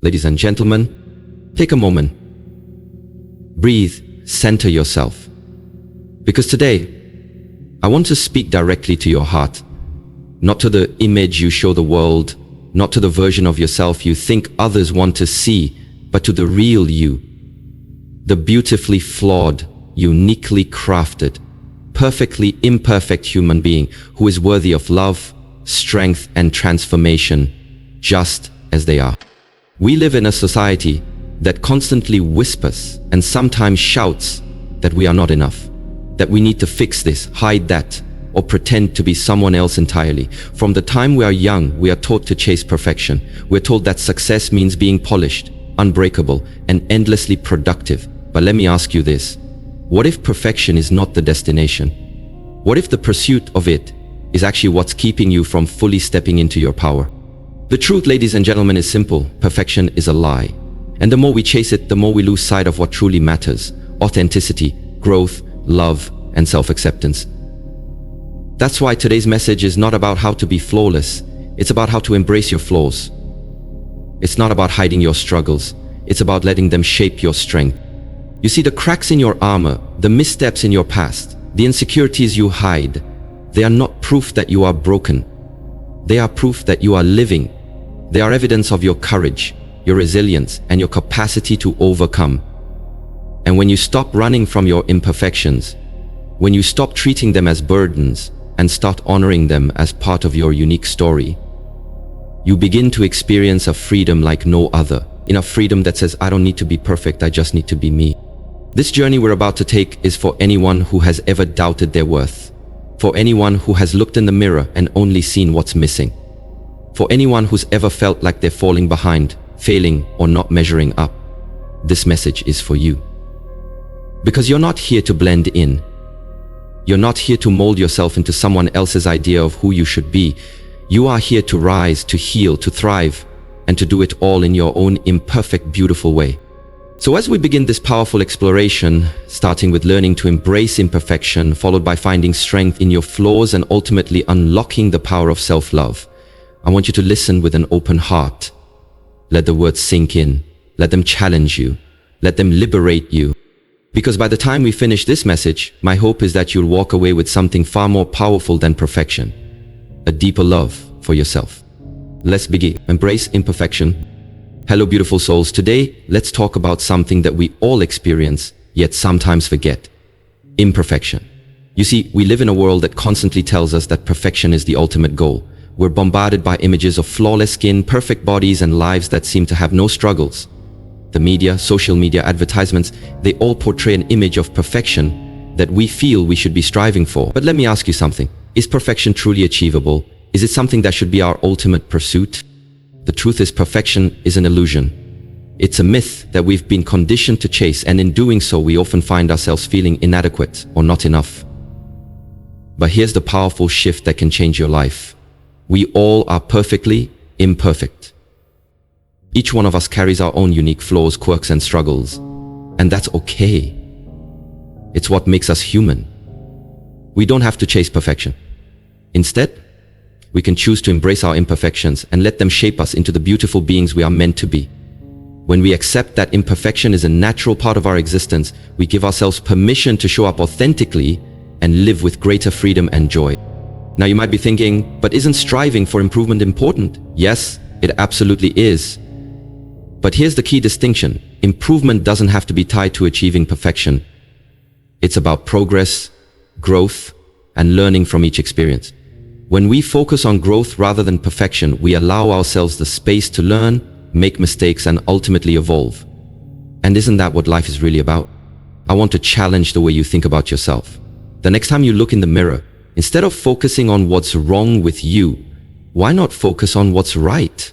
Ladies and gentlemen, take a moment. Breathe, center yourself. Because today, I want to speak directly to your heart. Not to the image you show the world, not to the version of yourself you think others want to see, but to the real you. The beautifully flawed, uniquely crafted, perfectly imperfect human being who is worthy of love, strength, and transformation, just as they are. We live in a society that constantly whispers and sometimes shouts that we are not enough, that we need to fix this, hide that, or pretend to be someone else entirely. From the time we are young, we are taught to chase perfection. We're told that success means being polished, unbreakable, and endlessly productive. But let me ask you this. What if perfection is not the destination? What if the pursuit of it is actually what's keeping you from fully stepping into your power? The truth, ladies and gentlemen, is simple. Perfection is a lie. And the more we chase it, the more we lose sight of what truly matters: authenticity, growth, love, and self-acceptance. That's why today's message is not about how to be flawless. It's about how to embrace your flaws. It's not about hiding your struggles. It's about letting them shape your strength. You see, the cracks in your armor, the missteps in your past, the insecurities you hide, they are not proof that you are broken. They are proof that you are living. They are evidence of your courage, your resilience, and your capacity to overcome. And when you stop running from your imperfections, when you stop treating them as burdens and start honoring them as part of your unique story, you begin to experience a freedom like no other. Enough freedom that says, I don't need to be perfect, I just need to be me. This journey we're about to take is for anyone who has ever doubted their worth, for anyone who has looked in the mirror and only seen what's missing, for anyone who's ever felt like they're falling behind, failing, or not measuring up. This message is for you. Because you're not here to blend in. You're not here to mold yourself into someone else's idea of who you should be. You are here to rise, to heal, to thrive, and to do it all in your own imperfect, beautiful way. So as we begin this powerful exploration, starting with learning to embrace imperfection, followed by finding strength in your flaws and ultimately unlocking the power of self-love, I want you to listen with an open heart. Let the words sink in. Let them challenge you. Let them liberate you. Because by the time we finish this message, my hope is that you'll walk away with something far more powerful than perfection. A deeper love for yourself. Let's begin. Embrace imperfection. Hello, beautiful souls. Today, let's talk about something that we all experience, yet sometimes forget. Imperfection. You see, we live in a world that constantly tells us that perfection is the ultimate goal. We're bombarded by images of flawless skin, perfect bodies, and lives that seem to have no struggles. The media, social media, advertisements, they all portray an image of perfection that we feel we should be striving for. But let me ask you something. Is perfection truly achievable? Is it something that should be our ultimate pursuit? The truth is, perfection is an illusion. It's a myth that we've been conditioned to chase, and in doing so, we often find ourselves feeling inadequate or not enough. But here's the powerful shift that can change your life. We all are perfectly imperfect. Each one of us carries our own unique flaws, quirks, and struggles. And that's okay. It's what makes us human. We don't have to chase perfection. Instead, we can choose to embrace our imperfections and let them shape us into the beautiful beings we are meant to be. When we accept that imperfection is a natural part of our existence, we give ourselves permission to show up authentically and live with greater freedom and joy. Now you might be thinking, but isn't striving for improvement important? Yes, it absolutely is. But here's the key distinction. Improvement doesn't have to be tied to achieving perfection. It's about progress, growth, and learning from each experience. When we focus on growth rather than perfection, we allow ourselves the space to learn, make mistakes, and ultimately evolve. And isn't that what life is really about? I want to challenge the way you think about yourself. The next time you look in the mirror, instead of focusing on what's wrong with you, why not focus on what's right?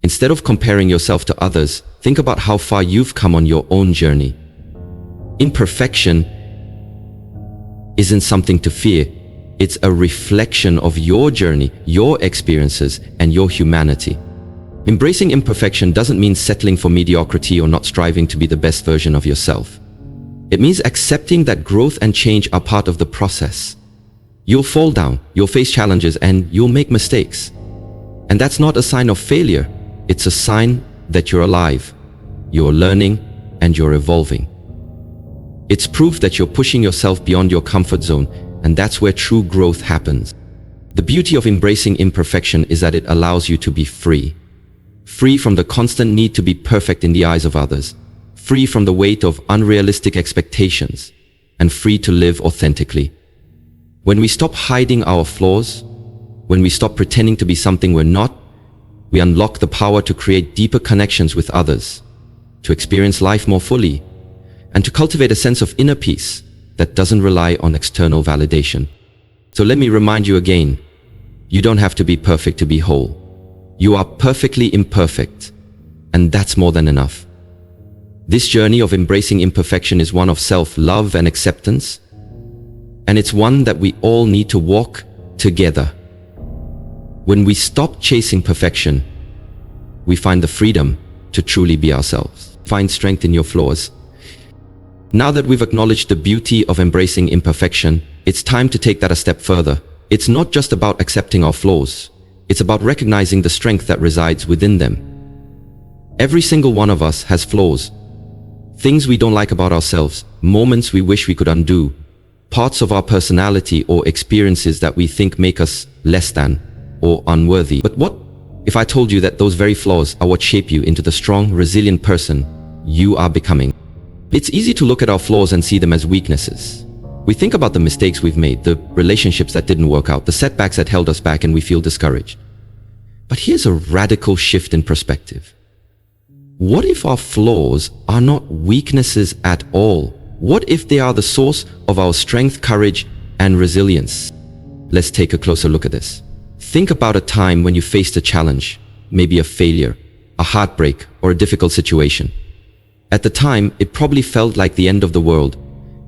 Instead of comparing yourself to others, think about how far you've come on your own journey. Imperfection isn't something to fear. It's a reflection of your journey, your experiences, and your humanity. Embracing imperfection doesn't mean settling for mediocrity or not striving to be the best version of yourself. It means accepting that growth and change are part of the process. You'll fall down, you'll face challenges, and you'll make mistakes. And that's not a sign of failure. It's a sign that you're alive, you're learning, and you're evolving. It's proof that you're pushing yourself beyond your comfort zone, and that's where true growth happens. The beauty of embracing imperfection is that it allows you to be free. Free from the constant need to be perfect in the eyes of others, free from the weight of unrealistic expectations, and free to live authentically. When we stop hiding our flaws, when we stop pretending to be something we're not, we unlock the power to create deeper connections with others, to experience life more fully, and to cultivate a sense of inner peace that doesn't rely on external validation. So let me remind you again, you don't have to be perfect to be whole. You are perfectly imperfect, and that's more than enough. This journey of embracing imperfection is one of self-love and acceptance, and it's one that we all need to walk together. When we stop chasing perfection, we find the freedom to truly be ourselves. Find strength in your flaws. Now that we've acknowledged the beauty of embracing imperfection, it's time to take that a step further. It's not just about accepting our flaws. It's about recognizing the strength that resides within them. Every single one of us has flaws. Things we don't like about ourselves, moments we wish we could undo, parts of our personality or experiences that we think make us less than or unworthy. But what if I told you that those very flaws are what shape you into the strong, resilient person you are becoming? It's easy to look at our flaws and see them as weaknesses. We think about the mistakes we've made, the relationships that didn't work out, the setbacks that held us back, and we feel discouraged. But here's a radical shift in perspective. What if our flaws are not weaknesses at all? What if they are the source of our strength, courage, and resilience? Let's take a closer look at this. Think about a time when you faced a challenge, maybe a failure, a heartbreak, or a difficult situation. At the time, it probably felt like the end of the world.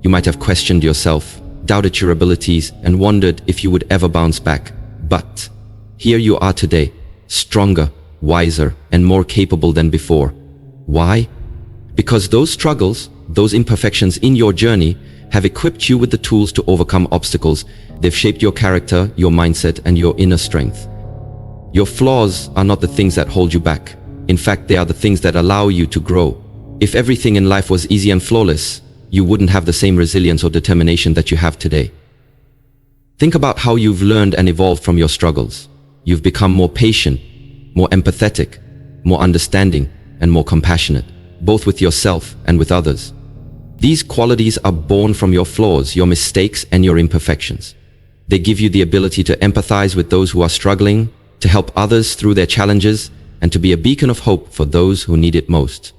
You might have questioned yourself, doubted your abilities, and wondered if you would ever bounce back. But here you are today, stronger, wiser, and more capable than before. Why? Because those struggles, those imperfections in your journey, have equipped you with the tools to overcome obstacles. They've shaped your character, your mindset, and your inner strength. Your flaws are not the things that hold you back. In fact, they are the things that allow you to grow. If everything in life was easy and flawless, you wouldn't have the same resilience or determination that you have today. Think about how you've learned and evolved from your struggles. You've become more patient, more empathetic, more understanding, and more compassionate, both with yourself and with others. These qualities are born from your flaws, your mistakes, and your imperfections. They give you the ability to empathize with those who are struggling, to help others through their challenges, and to be a beacon of hope for those who need it most.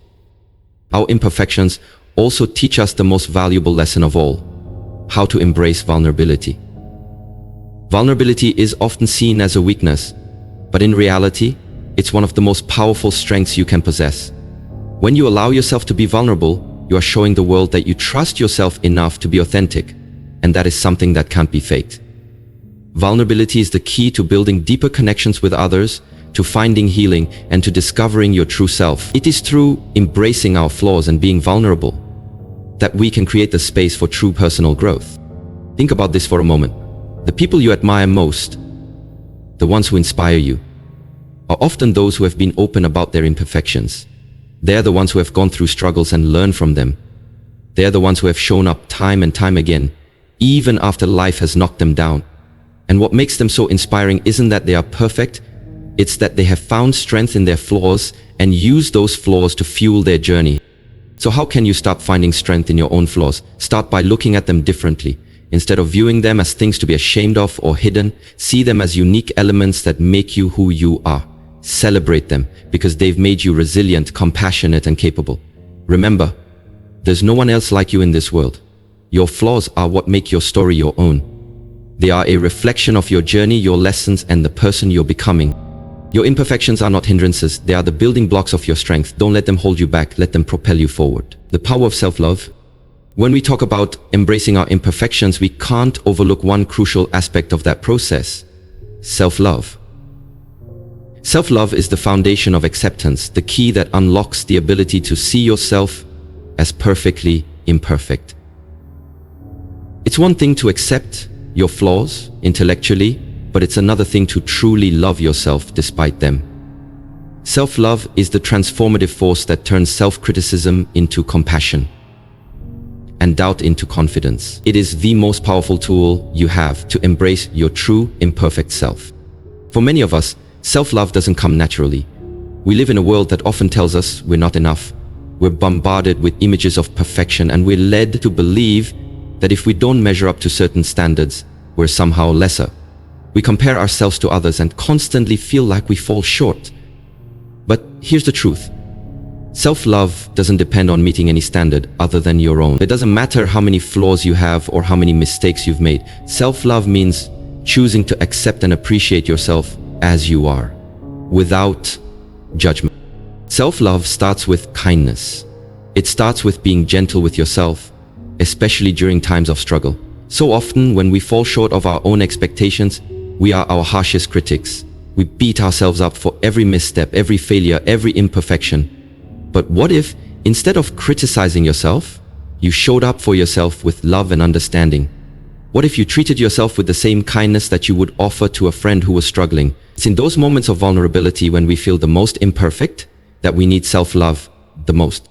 Our imperfections also teach us the most valuable lesson of all: how to embrace vulnerability. Vulnerability is often seen as a weakness, but in reality, it's one of the most powerful strengths you can possess. When you allow yourself to be vulnerable, you are showing the world that you trust yourself enough to be authentic, and that is something that can't be faked. Vulnerability is the key to building deeper connections with others, to finding healing, and to discovering your true self. It is through embracing our flaws and being vulnerable that we can create the space for true personal growth. Think about this for a moment. The people you admire most, the ones who inspire you, are often those who have been open about their imperfections. They're the ones who have gone through struggles and learned from them. They're the ones who have shown up time and time again, even after life has knocked them down. And what makes them so inspiring isn't that they are perfect, it's that they have found strength in their flaws and used those flaws to fuel their journey. So how can you start finding strength in your own flaws? Start by looking at them differently. Instead of viewing them as things to be ashamed of or hidden, see them as unique elements that make you who you are. Celebrate them because they've made you resilient, compassionate, and capable. Remember, there's no one else like you in this world. Your flaws are what make your story your own. They are a reflection of your journey, your lessons, and the person you're becoming. Your imperfections are not hindrances, they are the building blocks of your strength. Don't let them hold you back, let them propel you forward. The power of self-love. When we talk about embracing our imperfections, we can't overlook one crucial aspect of that process: self-love. Self-love is the foundation of acceptance, the key that unlocks the ability to see yourself as perfectly imperfect. It's one thing to accept your flaws intellectually, but it's another thing to truly love yourself despite them. Self-love is the transformative force that turns self-criticism into compassion and doubt into confidence. It is the most powerful tool you have to embrace your true, imperfect self. For many of us, self-love doesn't come naturally. We live in a world that often tells us we're not enough. We're bombarded with images of perfection, and we're led to believe that if we don't measure up to certain standards, we're somehow lesser. We compare ourselves to others and constantly feel like we fall short. But here's the truth. Self-love doesn't depend on meeting any standard other than your own. It doesn't matter how many flaws you have or how many mistakes you've made. Self-love means choosing to accept and appreciate yourself as you are, without judgment. Self-love starts with kindness. It starts with being gentle with yourself, especially during times of struggle. So often, when we fall short of our own expectations, we are our harshest critics. We beat ourselves up for every misstep, every failure, every imperfection. But what if, instead of criticizing yourself, you showed up for yourself with love and understanding? What if you treated yourself with the same kindness that you would offer to a friend who was struggling? It's in those moments of vulnerability, when we feel the most imperfect, that we need self-love the most.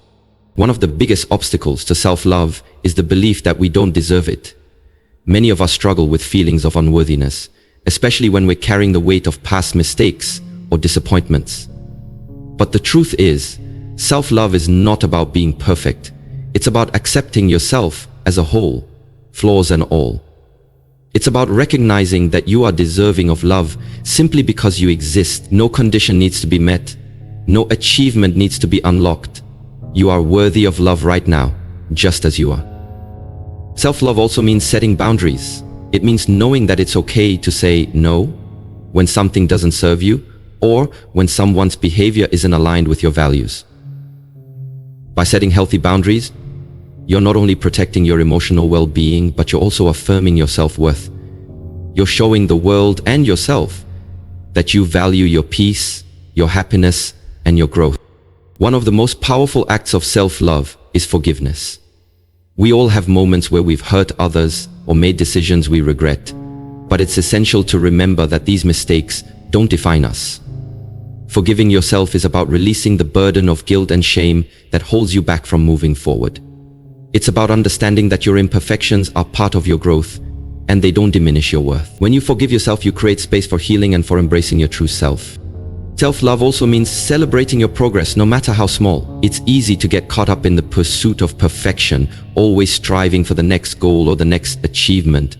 One of the biggest obstacles to self-love is the belief that we don't deserve it. Many of us struggle with feelings of unworthiness, especially when we're carrying the weight of past mistakes or disappointments. But the truth is, self-love is not about being perfect. It's about accepting yourself as a whole, flaws and all. It's about recognizing that you are deserving of love simply because you exist. No condition needs to be met. No achievement needs to be unlocked. You are worthy of love right now, just as you are. Self-love also means setting boundaries. It means knowing that it's okay to say no when something doesn't serve you, or when someone's behavior isn't aligned with your values. By setting healthy boundaries, you're not only protecting your emotional well-being, but you're also affirming your self-worth. You're showing the world and yourself that you value your peace, your happiness, and your growth. One of the most powerful acts of self-love is forgiveness. We all have moments where we've hurt others or made decisions we regret, but it's essential to remember that these mistakes don't define us. Forgiving yourself is about releasing the burden of guilt and shame that holds you back from moving forward. It's about understanding that your imperfections are part of your growth, and they don't diminish your worth. When you forgive yourself, you create space for healing and for embracing your true self. Self-love also means celebrating your progress, no matter how small. It's easy to get caught up in the pursuit of perfection, always striving for the next goal or the next achievement.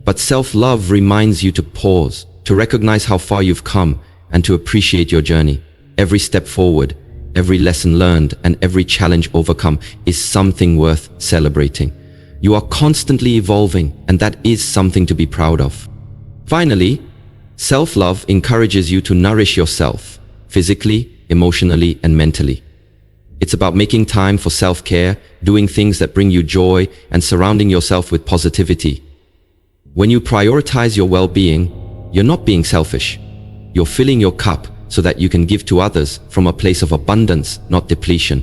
But self-love reminds you to pause, to recognize how far you've come, and to appreciate your journey. Every step forward, every lesson learned, and every challenge overcome is something worth celebrating. You are constantly evolving, and that is something to be proud of. Finally, self-love encourages you to nourish yourself, physically, emotionally, and mentally. It's about making time for self-care, doing things that bring you joy, and surrounding yourself with positivity. When you prioritize your well-being, you're not being selfish. You're filling your cup so that you can give to others from a place of abundance, not depletion.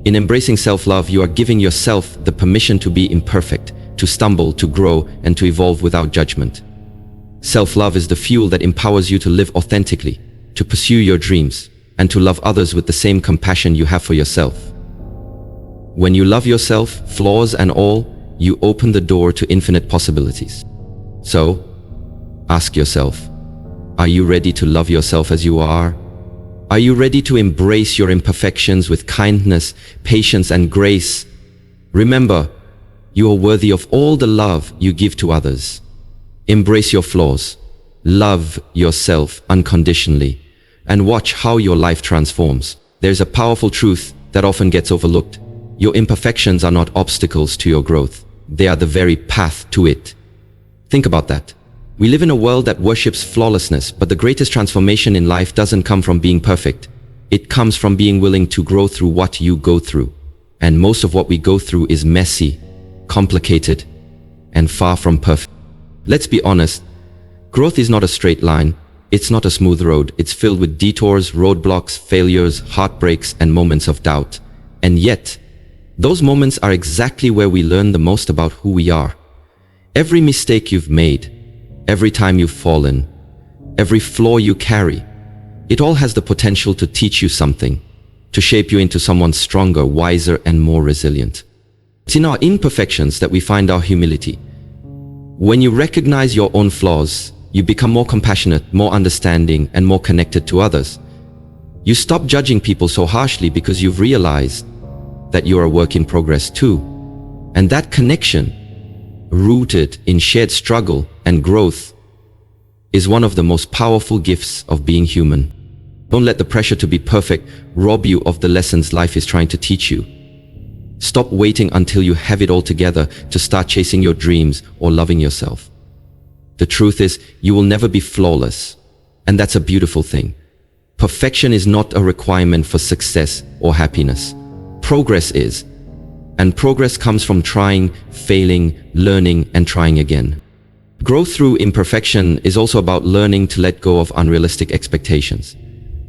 In embracing self-love, you are giving yourself the permission to be imperfect, to stumble, to grow, and to evolve without judgment. Self-love is the fuel that empowers you to live authentically, to pursue your dreams, and to love others with the same compassion you have for yourself. When you love yourself, flaws and all, you open the door to infinite possibilities. So, ask yourself, are you ready to love yourself as you are? Are you ready to embrace your imperfections with kindness, patience, and grace? Remember, you are worthy of all the love you give to others. Embrace your flaws, love yourself unconditionally, and watch how your life transforms. There's a powerful truth that often gets overlooked. Your imperfections are not obstacles to your growth. They are the very path to it. Think about that. We live in a world that worships flawlessness, but the greatest transformation in life doesn't come from being perfect. It comes from being willing to grow through what you go through. And most of what we go through is messy, complicated, and far from perfect. Let's be honest, growth is not a straight line. It's not a smooth road. It's filled with detours, roadblocks, failures, heartbreaks, and moments of doubt. And yet, those moments are exactly where we learn the most about who we are. Every mistake you've made, every time you've fallen, every flaw you carry, It all has the potential to teach you something, to shape you into someone stronger, wiser, and more resilient. It's in our imperfections that we find our humility. When you recognize your own flaws, you become more compassionate, more understanding, and more connected to others. You stop judging people so harshly because you've realized that you're a work in progress too. And that connection, rooted in shared struggle and growth, is one of the most powerful gifts of being human. Don't let the pressure to be perfect rob you of the lessons life is trying to teach you. Stop waiting until you have it all together to start chasing your dreams or loving yourself. The truth is, you will never be flawless, and that's a beautiful thing. Perfection is not a requirement for success or happiness. Progress is. And progress comes from trying, failing, learning, and trying again. Growth through imperfection is also about learning to let go of unrealistic expectations.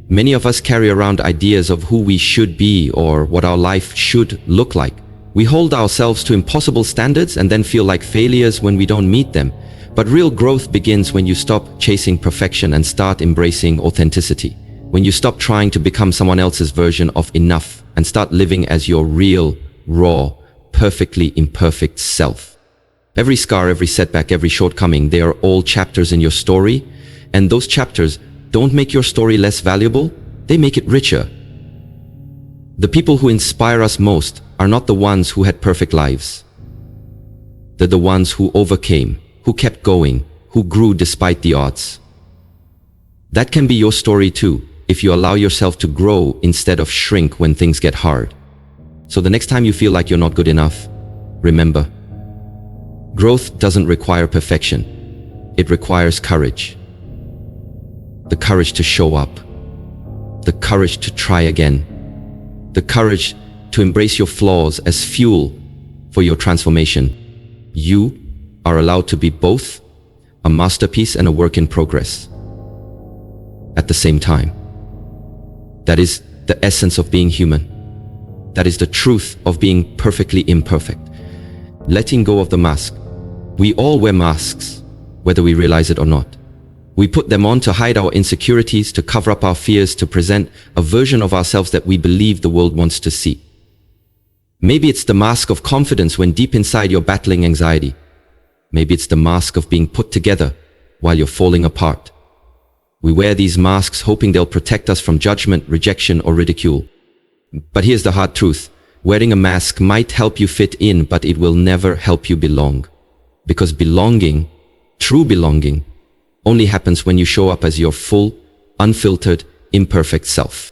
Many of us carry around ideas of who we should be or what our life should look like. We hold ourselves to impossible standards and then feel like failures when we don't meet them. But real growth begins when you stop chasing perfection and start embracing authenticity. When you stop trying to become someone else's version of enough and start living as your real, raw, perfectly imperfect self. Every scar, every setback, every shortcoming, they are all chapters in your story, and those chapters don't make your story less valuable, they make it richer. The people who inspire us most are not the ones who had perfect lives. They're the ones who overcame, who kept going, who grew despite the odds. That can be your story too, if you allow yourself to grow instead of shrink when things get hard. So the next time you feel like you're not good enough, remember, growth doesn't require perfection. It requires courage. The courage to show up. The courage to try again. The courage to embrace your flaws as fuel for your transformation. You are allowed to be both a masterpiece and a work in progress at the same time. That is the essence of being human. That is the truth of being perfectly imperfect. Letting go of the mask. We all wear masks, whether we realize it or not. We put them on to hide our insecurities, to cover up our fears, to present a version of ourselves that we believe the world wants to see. Maybe it's the mask of confidence when deep inside you're battling anxiety. Maybe it's the mask of being put together while you're falling apart. We wear these masks hoping they'll protect us from judgment, rejection, or ridicule. But here's the hard truth. Wearing a mask might help you fit in, but it will never help you belong. Because belonging, true belonging, only happens when you show up as your full, unfiltered, imperfect self.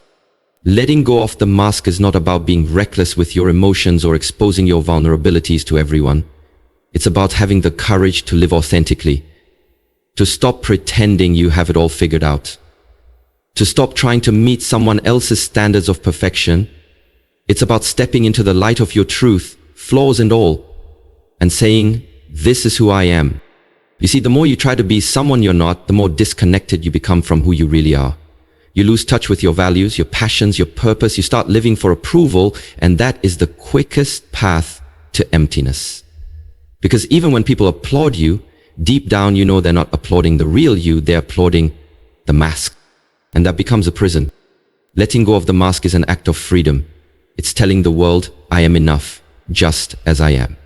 Letting go of the mask is not about being reckless with your emotions or exposing your vulnerabilities to everyone. It's about having the courage to live authentically, to stop pretending you have it all figured out, to stop trying to meet someone else's standards of perfection. It's about stepping into the light of your truth, flaws and all, and saying, "This is who I am." You see, the more you try to be someone you're not, the more disconnected you become from who you really are. You lose touch with your values, your passions, your purpose. You start living for approval, and that is the quickest path to emptiness. Because even when people applaud you, deep down you know they're not applauding the real you, they're applauding the mask. And that becomes a prison. Letting go of the mask is an act of freedom. It's telling the world, I am enough, just as I am.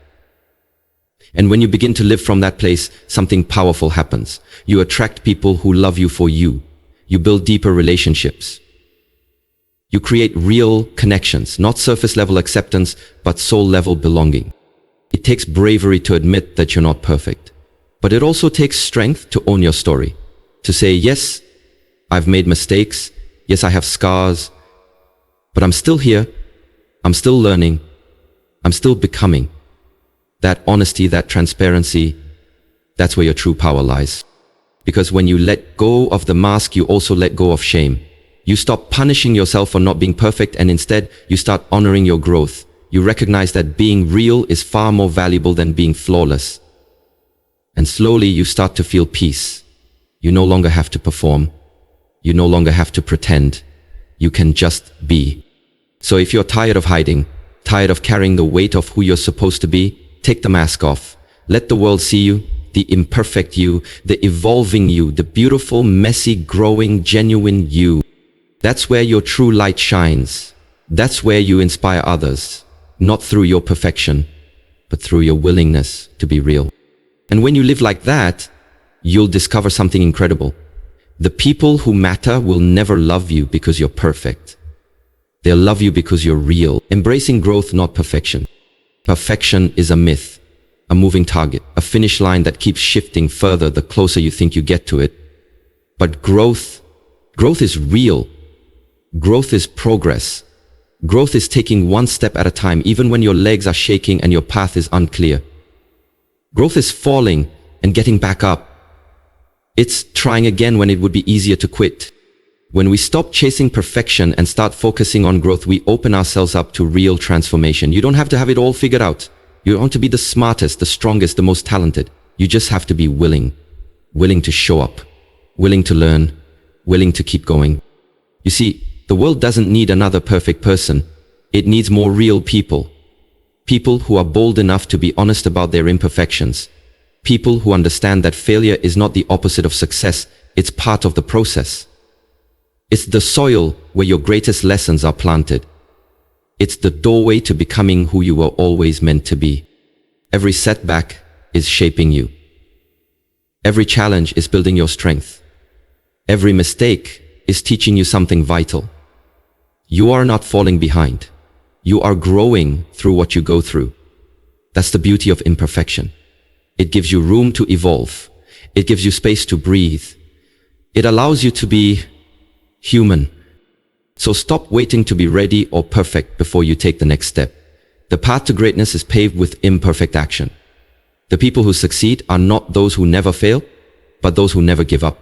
And when you begin to live from that place, something powerful happens. You attract people who love you for you. You build deeper relationships. You create real connections, not surface level acceptance, but soul level belonging. It takes bravery to admit that you're not perfect. But it also takes strength to own your story. To say, yes, I've made mistakes. Yes, I have scars. But I'm still here. I'm still learning. I'm still becoming. That honesty, that transparency, that's where your true power lies. Because when you let go of the mask, you also let go of shame. You stop punishing yourself for not being perfect, and instead you start honoring your growth. You recognize that being real is far more valuable than being flawless. And slowly you start to feel peace. You no longer have to perform. You no longer have to pretend. You can just be. So if you're tired of hiding, tired of carrying the weight of who you're supposed to be, take the mask off. Let the world see you, the imperfect you, the evolving you, the beautiful, messy, growing, genuine you. That's where your true light shines. That's where you inspire others, not through your perfection, but through your willingness to be real. And when you live like that, you'll discover something incredible. The people who matter will never love you because you're perfect. They'll love you because you're real, embracing growth, not perfection. Perfection is a myth, a moving target, a finish line that keeps shifting further the closer you think you get to it. But growth is real. Growth is progress. Growth is taking one step at a time, even when your legs are shaking and your path is unclear. Growth is falling and getting back up. It's trying again when it would be easier to quit. When we stop chasing perfection and start focusing on growth, we open ourselves up to real transformation. You don't have to have it all figured out. You don't have to be the smartest, the strongest, the most talented. You just have to be willing to show up, willing to learn, willing to keep going. You see, the world doesn't need another perfect person. It needs more real people. People who are bold enough to be honest about their imperfections. People who understand that failure is not the opposite of success, it's part of the process. It's the soil where your greatest lessons are planted. It's the doorway to becoming who you were always meant to be. Every setback is shaping you. Every challenge is building your strength. Every mistake is teaching you something vital. You are not falling behind. You are growing through what you go through. That's the beauty of imperfection. It gives you room to evolve. It gives you space to breathe. It allows you to be human. So stop waiting to be ready or perfect before you take the next step. The path to greatness is paved with imperfect action. The people who succeed are not those who never fail, but those who never give up.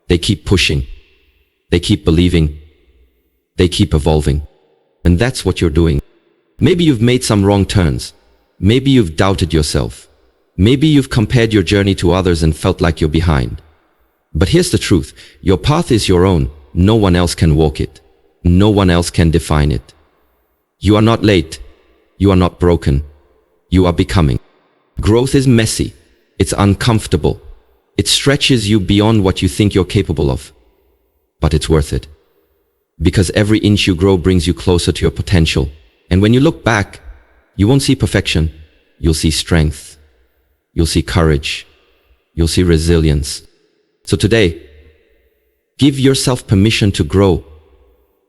They keep pushing. They keep believing. They keep evolving. And that's what you're doing. Maybe you've made some wrong turns. Maybe you've doubted yourself. Maybe you've compared your journey to others and felt like you're behind. But here's the truth. Your path is your own. No one else can walk it. No one else can define it. You are not late. You are not broken. You are becoming. Growth is messy. It's uncomfortable. It stretches you beyond what you think you're capable of. But it's worth it. Because every inch you grow brings you closer to your potential. And when you look back, you won't see perfection. You'll see strength. You'll see courage. You'll see resilience. So today, give yourself permission to grow.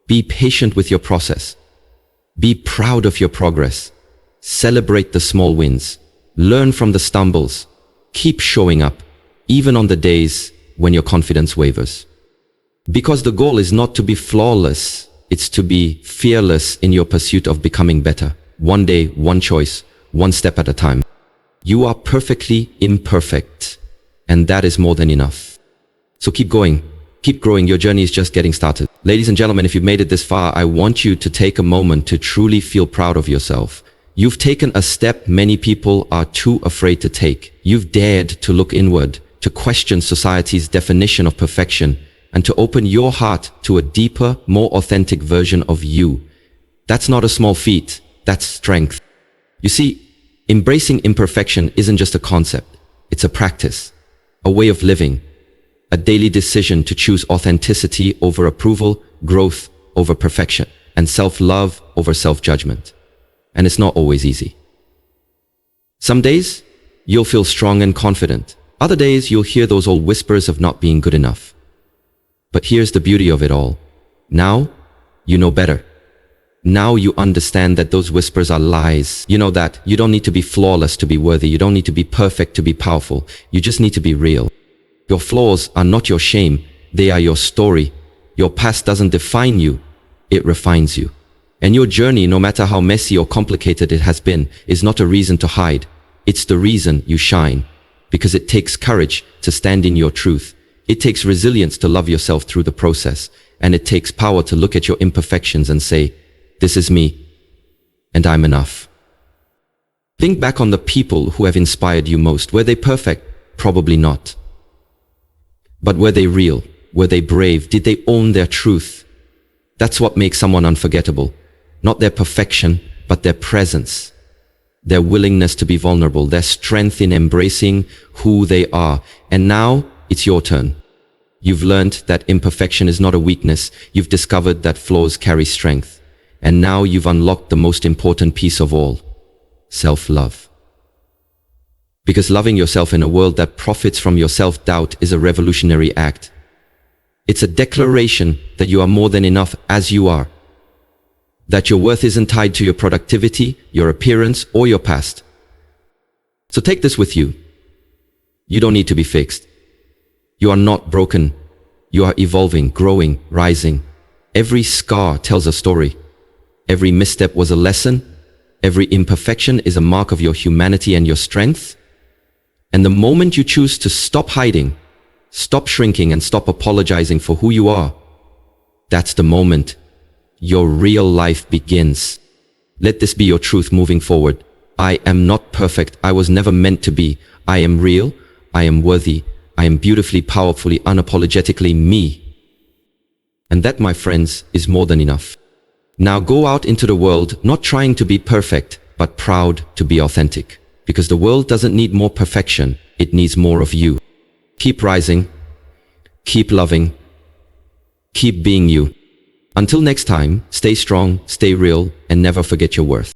Be patient with your process. Be proud of your progress. Celebrate the small wins. Learn from the stumbles. Keep showing up, even on the days when your confidence wavers. Because the goal is not to be flawless, it's to be fearless in your pursuit of becoming better. One day, one choice, one step at a time. You are perfectly imperfect, and that is more than enough. So keep going. Keep growing. Your journey is just getting started. Ladies and gentlemen, if you've made it this far, I want you to take a moment to truly feel proud of yourself. You've taken a step many people are too afraid to take. You've dared to look inward, to question society's definition of perfection, and to open your heart to a deeper, more authentic version of you. That's not a small feat. That's strength. You see, embracing imperfection isn't just a concept. It's a practice, a way of living. A daily decision to choose authenticity over approval, growth over perfection, and self-love over self-judgment. And it's not always easy. Some days, you'll feel strong and confident. Other days, you'll hear those old whispers of not being good enough. But here's the beauty of it all. Now, you know better. Now you understand that those whispers are lies. You know that you don't need to be flawless to be worthy. You don't need to be perfect to be powerful. You just need to be real. Your flaws are not your shame, they are your story. Your past doesn't define you, it refines you. And your journey, no matter how messy or complicated it has been, is not a reason to hide. It's the reason you shine. Because it takes courage to stand in your truth. It takes resilience to love yourself through the process. And it takes power to look at your imperfections and say, this is me, and I'm enough. Think back on the people who have inspired you most. Were they perfect? Probably not. But were they real? Were they brave? Did they own their truth? That's what makes someone unforgettable. Not their perfection, but their presence. Their willingness to be vulnerable. Their strength in embracing who they are. And now, it's your turn. You've learned that imperfection is not a weakness. You've discovered that flaws carry strength. And now you've unlocked the most important piece of all: self-love. Because loving yourself in a world that profits from your self-doubt is a revolutionary act. It's a declaration that you are more than enough as you are. That your worth isn't tied to your productivity, your appearance, or your past. So take this with you. You don't need to be fixed. You are not broken. You are evolving, growing, rising. Every scar tells a story. Every misstep was a lesson. Every imperfection is a mark of your humanity and your strength. And the moment you choose to stop hiding, stop shrinking, and stop apologizing for who you are, that's the moment your real life begins. Let this be your truth moving forward. I am not perfect. I was never meant to be. I am real. I am worthy. I am beautifully, powerfully, unapologetically me. And that, my friends, is more than enough. Now go out into the world, not trying to be perfect, but proud to be authentic. Because the world doesn't need more perfection. It needs more of you. Keep rising. Keep loving. Keep being you. Until next time, stay strong, stay real, and never forget your worth.